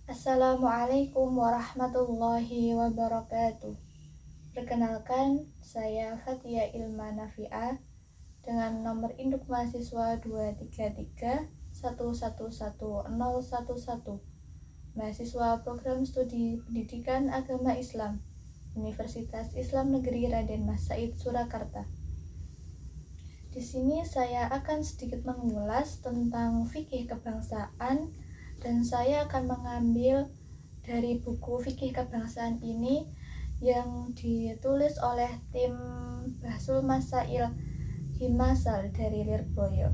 Assalamualaikum warahmatullahi wabarakatuh. Perkenalkan, saya Fatia Ilma Nafi'ah dengan nomor induk mahasiswa 233111011, mahasiswa program studi Pendidikan Agama Islam, Universitas Islam Negeri Raden Mas Said Surakarta. Di sini saya akan sedikit mengulas tentang fikih kebangsaan dan saya akan mengambil dari buku fikih kebangsaan ini yang ditulis oleh tim Bahsul Masail Himasal dari Lirboyo.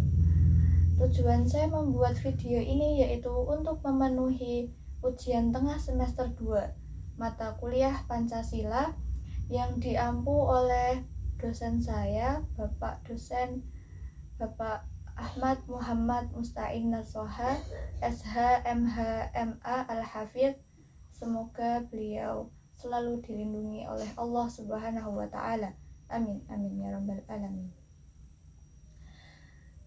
Tujuan saya membuat video ini yaitu untuk memenuhi ujian tengah semester 2 mata kuliah Pancasila yang diampu oleh dosen saya, Bapak dosen Bapak Ahmad Muhammad Musta'in Nasoha, SH, MH, MA, Al-Hafidh. Semoga beliau selalu dilindungi oleh Allah Subhanahu wa Ta'ala. Amin, amin ya Rabbal Alamin.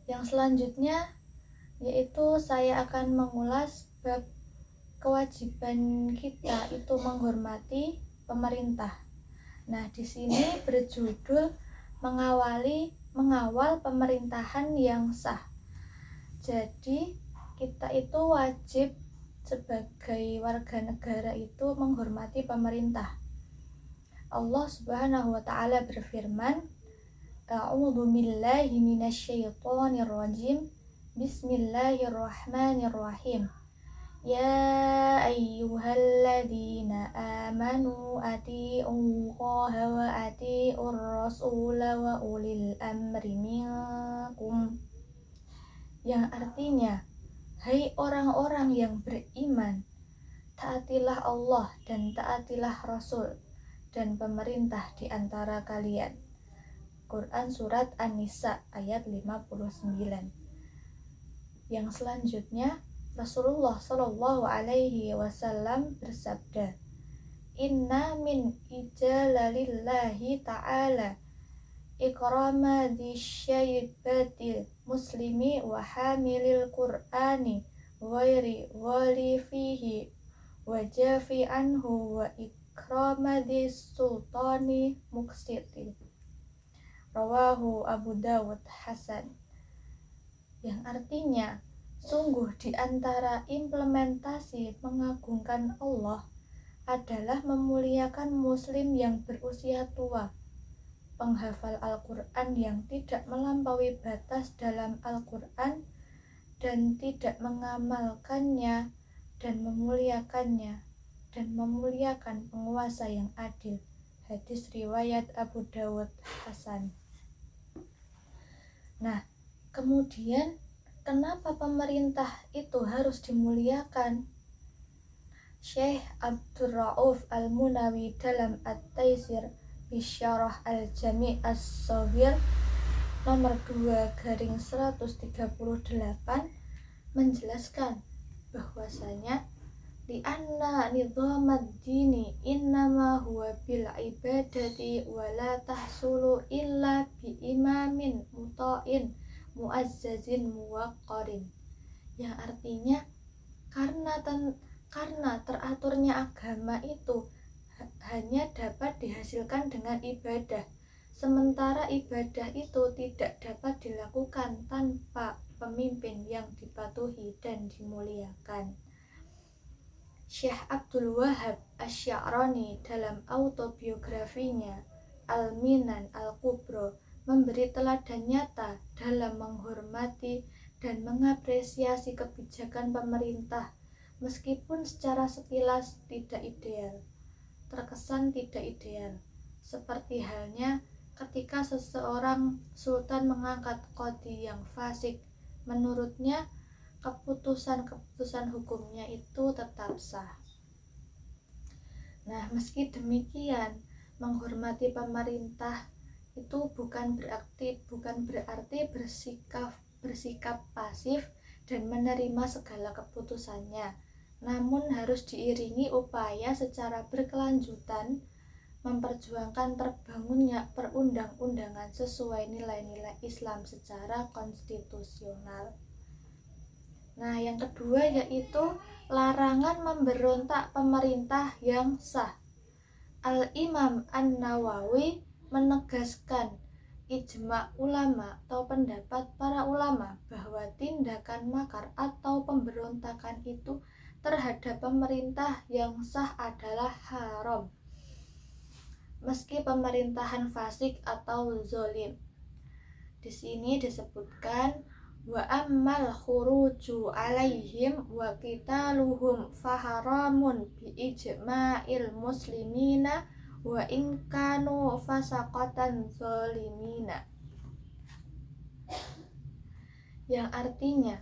Yang selanjutnya yaitu saya akan mengulas bab kewajiban kita itu menghormati pemerintah. Nah, di sini berjudul mengawal pemerintahan yang sah. Jadi, kita itu wajib sebagai warga negara itu menghormati pemerintah. Allah Subhanahu wa Ta'ala berfirman, A'udzu billahi minasyaitonir rajim. Bismillahirrahmanirrahim. Ya ayyuhalladzina amanu atii'ullaha wa atii'ur rasula wa ulil amri minkum. Yang artinya, hai orang-orang yang beriman, taatilah Allah dan taatilah Rasul dan pemerintah di antara kalian. Quran Surat An-Nisa ayat 59. Yang selanjutnya, Rasulullah Shallallahu Alaihi Wasallam bersabda, Inna min ijalalillahi ta'ala ikrama disyaibatil muslimi wa hamilil qur'ani ghairi wali fihi wa jafi anhu wa ikrama sultani muqsiti. Rawahu Abu Dawud Hasan. Yang artinya, sungguh di antara implementasi mengagungkan Allah adalah memuliakan muslim yang berusia tua, penghafal Al-Quran yang tidak melampaui batas dalam Al-Quran dan tidak mengamalkannya dan memuliakannya dan memuliakan penguasa yang adil. Hadis riwayat Abu Dawud Hasan. Nah, kemudian kenapa pemerintah itu harus dimuliakan? Syekh Abdul Rauf Al-Munawi dalam At-Taisir Bisyarah Al-Jami' As-Saghir nomor 2/138 menjelaskan bahwasanya li'anna nizamad dini innama huwa bil ibadati wa la tahsulu illa bi imamin muta'in muazzazin muwaqqarin. Yang artinya karena teraturnya agama itu hanya dapat dihasilkan dengan ibadah, sementara ibadah itu tidak dapat dilakukan tanpa pemimpin yang dipatuhi dan dimuliakan. Syekh Abdul Wahab Asy-Sya'rani dalam autobiografinya Al-Minan Al-Kubro memberi teladan nyata dalam menghormati dan mengapresiasi kebijakan pemerintah meskipun secara sekilas tidak ideal, terkesan tidak ideal, seperti halnya ketika seseorang sultan mengangkat qadhi yang fasik. Menurutnya keputusan hukumnya itu tetap sah. Nah, meski demikian, menghormati pemerintah itu bukan berarti bersikap pasif dan menerima segala keputusannya, namun harus diiringi upaya secara berkelanjutan memperjuangkan terbangunnya perundang-undangan sesuai nilai-nilai Islam secara konstitusional. Nah, yang kedua yaitu larangan memberontak pemerintah yang sah. Al-Imam An-Nawawi menegaskan ijma ulama atau pendapat para ulama bahwa tindakan makar atau pemberontakan itu terhadap pemerintah yang sah adalah haram, meski pemerintahan fasik atau zolim. Di sini disebutkan wa ammal khuruju alaihim wa qitaluhum faharamun bi ijma'il muslimina wa in kanu fasaqatan zalimina. Yang artinya,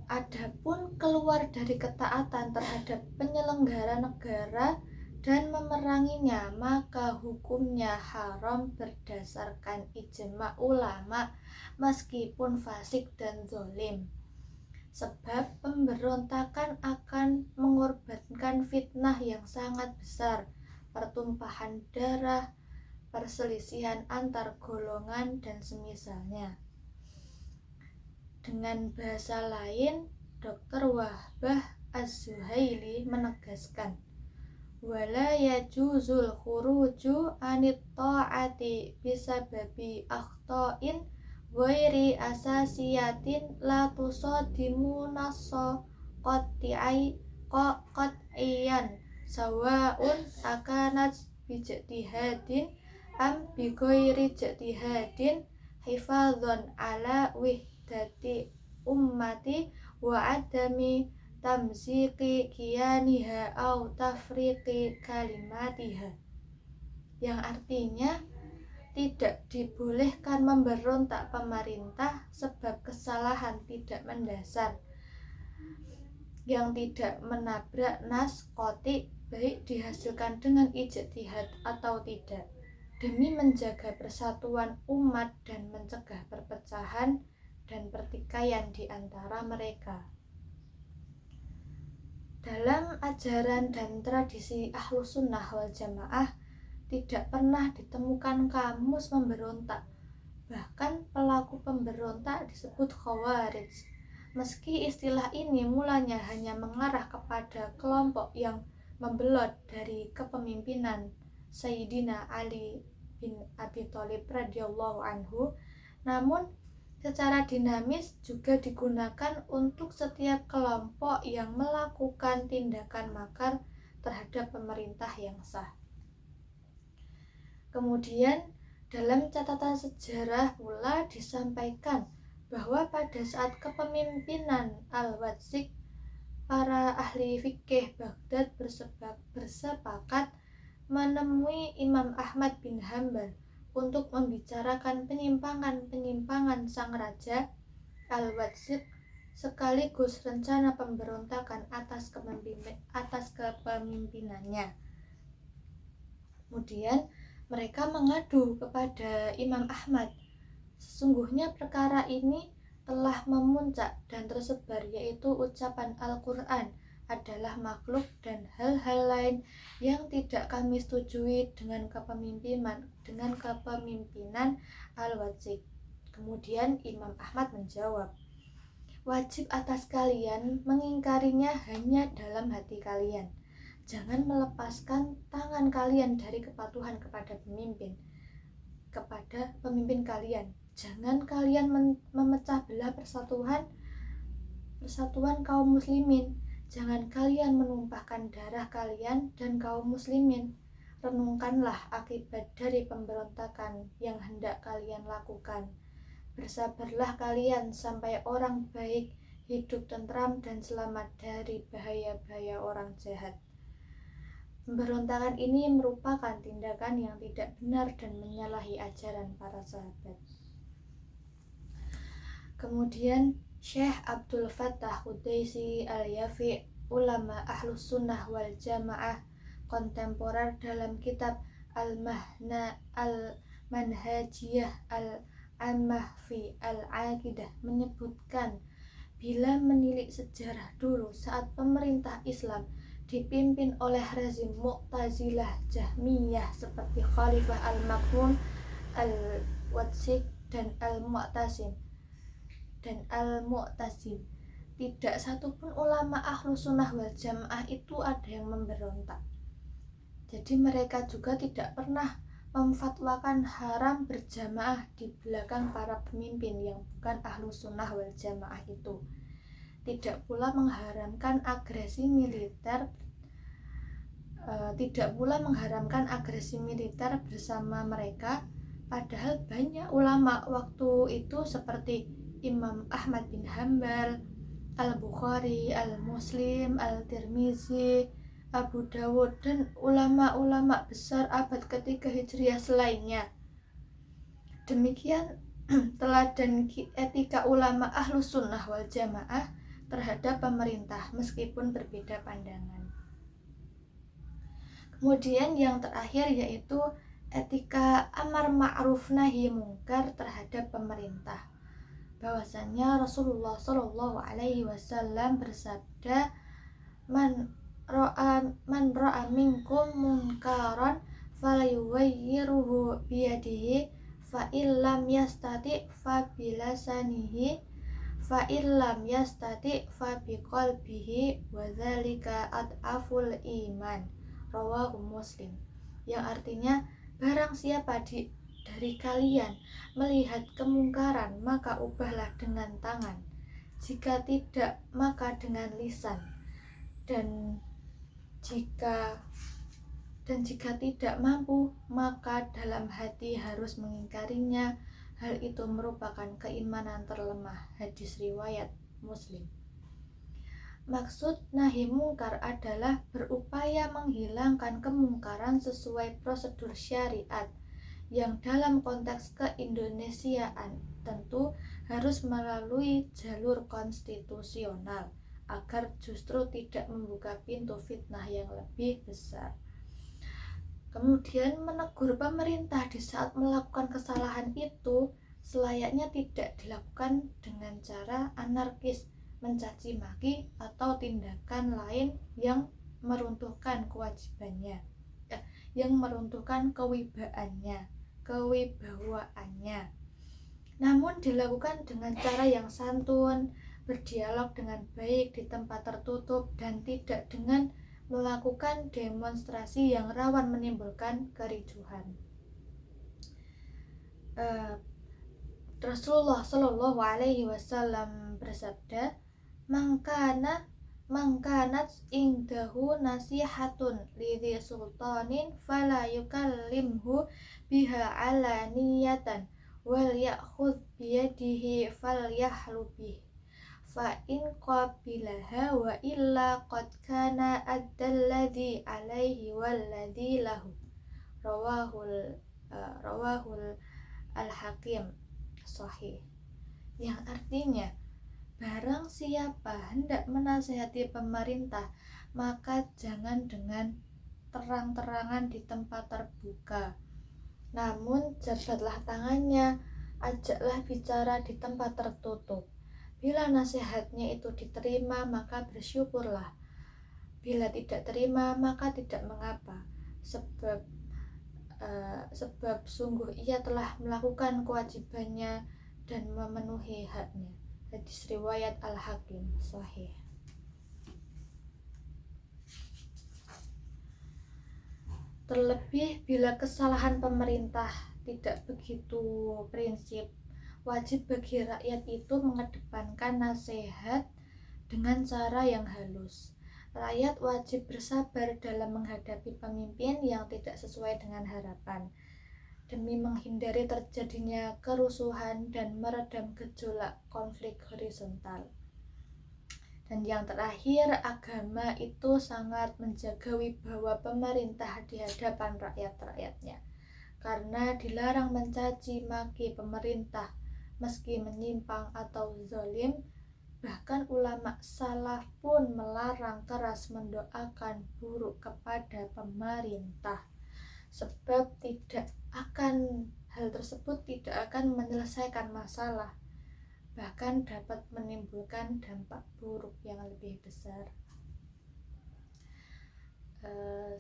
adapun keluar dari ketaatan terhadap penyelenggara negara dan memeranginya, maka hukumnya haram berdasarkan ijma ulama meskipun fasik dan zalim. Sebab pemberontakan akan mengorbankan fitnah yang sangat besar, pertumpahan darah, perselisihan antar golongan dan semisalnya. Dengan bahasa lain, Dr. Wahbah Az-Zuhaili menegaskan wala yajuzul khuruju anit ta'ati bisababi akhta'in ghairi asasiyatin la tusadimu nasso qat'iyan sawa'un akanat bijtihadin am bighairi ijtihadin hifadhan ala wihdati ummati wa adami tamziki kiyaniha au tafriqi kalimatiha. Yang artinya tidak dibolehkan memberontak pemerintah sebab kesalahan tidak mendasar yang tidak menabrak nas qati, baik dihasilkan dengan ijtihad atau tidak, demi menjaga persatuan umat dan mencegah perpecahan dan pertikaian di antara mereka. Dalam ajaran dan tradisi Ahlus Sunnah wal Jamaah tidak pernah ditemukan kamus memberontak. Bahkan pelaku pemberontak disebut khawarij. Meski istilah ini mulanya hanya mengarah kepada kelompok yang membelot dari kepemimpinan Sayyidina Ali bin Abi Thalib radhiyallahu anhu, namun secara dinamis juga digunakan untuk setiap kelompok yang melakukan tindakan makar terhadap pemerintah yang sah. Kemudian dalam catatan sejarah pula disampaikan bahwa pada saat kepemimpinan Al-Watsiq, para ahli fikih Baghdad bersepakat menemui Imam Ahmad bin Hanbal untuk membicarakan penyimpangan sang raja Al-Watsiq sekaligus rencana pemberontakan atas kepemimpinannya. Kemudian mereka mengadu kepada Imam Ahmad. Sesungguhnya perkara ini telah memuncak dan tersebar, yaitu ucapan Al-Quran adalah makhluk dan hal-hal lain yang tidak kami setujui dengan kepemimpinan Al-Watsiq. Kemudian Imam Ahmad menjawab, wajib atas kalian mengingkarinya hanya dalam hati kalian. Jangan melepaskan tangan kalian dari kepatuhan kepada pemimpin kalian. Jangan kalian memecah belah persatuan kaum muslimin. Jangan kalian menumpahkan darah kalian dan kaum muslimin. Renungkanlah akibat dari pemberontakan yang hendak kalian lakukan. Bersabarlah kalian sampai orang baik hidup tentram dan selamat dari bahaya-bahaya orang jahat. Pemberontakan ini merupakan tindakan yang tidak benar dan menyalahi ajaran para sahabat. Kemudian Syekh Abdul Fattah Qudaisi Al-Yafi, ulama Ahlus Sunnah wal Jamaah kontemporer, dalam kitab Al-Manhajiyah Al-Ammah fi Al-Aqidah menyebutkan, bila menilik sejarah dulu saat pemerintah Islam dipimpin oleh rezim Mu'tazilah Jahmiyah seperti Khalifah Al-Ma'mun, Al-Watsiq dan Al-Mu'tasim, tidak satupun ulama Ahlus Sunnah wal Jamaah itu ada yang memberontak. Jadi mereka juga tidak pernah memfatwakan haram berjamaah di belakang para pemimpin yang bukan Ahlus Sunnah wal Jamaah itu. Tidak pula mengharamkan agresi militer bersama mereka, padahal banyak ulama waktu itu seperti Imam Ahmad bin Hanbal, Al-Bukhari, Al-Muslim, Al-Tirmizi, Abu Dawud, dan ulama-ulama besar abad ketiga Hijriah selainnya. Demikian teladan etika ulama Ahlus Sunnah wal Jamaah terhadap pemerintah meskipun berbeda pandangan. Kemudian yang terakhir yaitu etika amar ma'ruf nahi mungkar terhadap pemerintah. Bahwasanya Rasulullah Shallallahu Alaihi Wasallam bersabda, man ra'a minkum munkaran falyughayyirhu biyadihi fa illam yastati fa bilasanihi fa illam yastati fa biqalbihi wa dzalika ad'aful iman. Rawahu Muslim. Yang artinya, barang siapa dari kalian melihat kemungkaran, maka ubahlah dengan tangan, jika tidak maka dengan lisan, dan jika tidak mampu maka dalam hati harus mengingkarinya. Hal itu merupakan keimanan terlemah. Hadis riwayat Muslim. Maksud nahi mungkar adalah berupaya menghilangkan kemungkaran sesuai prosedur syariat, yang dalam konteks keindonesiaan tentu harus melalui jalur konstitusional agar justru tidak membuka pintu fitnah yang lebih besar. Kemudian menegur pemerintah di saat melakukan kesalahan itu selayaknya tidak dilakukan dengan cara anarkis, mencaci maki, atau tindakan lain yang meruntuhkan kewajibannya, yang meruntuhkan kewibawaannya. Namun dilakukan dengan cara yang santun, berdialog dengan baik di tempat tertutup, dan tidak dengan melakukan demonstrasi yang rawan menimbulkan kericuhan. Rasulullah Shallallahu Alaihi Wasallam bersabda, mangkanat indahu nasihatun lidhi sultanin fala yukallimhu biha alaniyatan wal ya'khudh biyadihi fal yahlubih fa in qabilaha wa illa qad kana addalladhi alaihi walladhi lahu. Rawahul al-Hakim Sahih. Yang artinya, barang siapa hendak menasihati pemerintah, maka jangan dengan terang-terangan di tempat terbuka, namun jabatlah tangannya, ajaklah bicara di tempat tertutup. Bila nasihatnya itu diterima, maka bersyukurlah. Bila tidak terima, maka tidak mengapa, sebab sungguh ia telah melakukan kewajibannya dan memenuhi haknya. Hadis riwayat Al-Hakim Sahih. Terlebih bila kesalahan pemerintah tidak begitu prinsip, wajib bagi rakyat itu mengedepankan nasihat dengan cara yang halus. Rakyat wajib bersabar dalam menghadapi pemimpin yang tidak sesuai dengan harapan, demi menghindari terjadinya kerusuhan dan meredam gejolak konflik horizontal. Dan yang terakhir, agama itu sangat menjaga wibawa pemerintah di hadapan rakyat-rakyatnya, karena dilarang mencaci maki pemerintah meski menyimpang atau zalim. Bahkan ulama salaf pun melarang keras mendoakan buruk kepada pemerintah, sebab hal tersebut tidak akan menyelesaikan masalah, bahkan dapat menimbulkan dampak buruk yang lebih besar.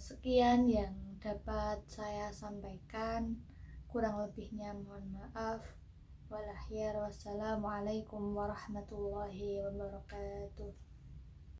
Sekian yang dapat saya sampaikan, kurang lebihnya mohon maaf. wal ahyar. Wassalamualaikum warahmatullahi wabarakatuh.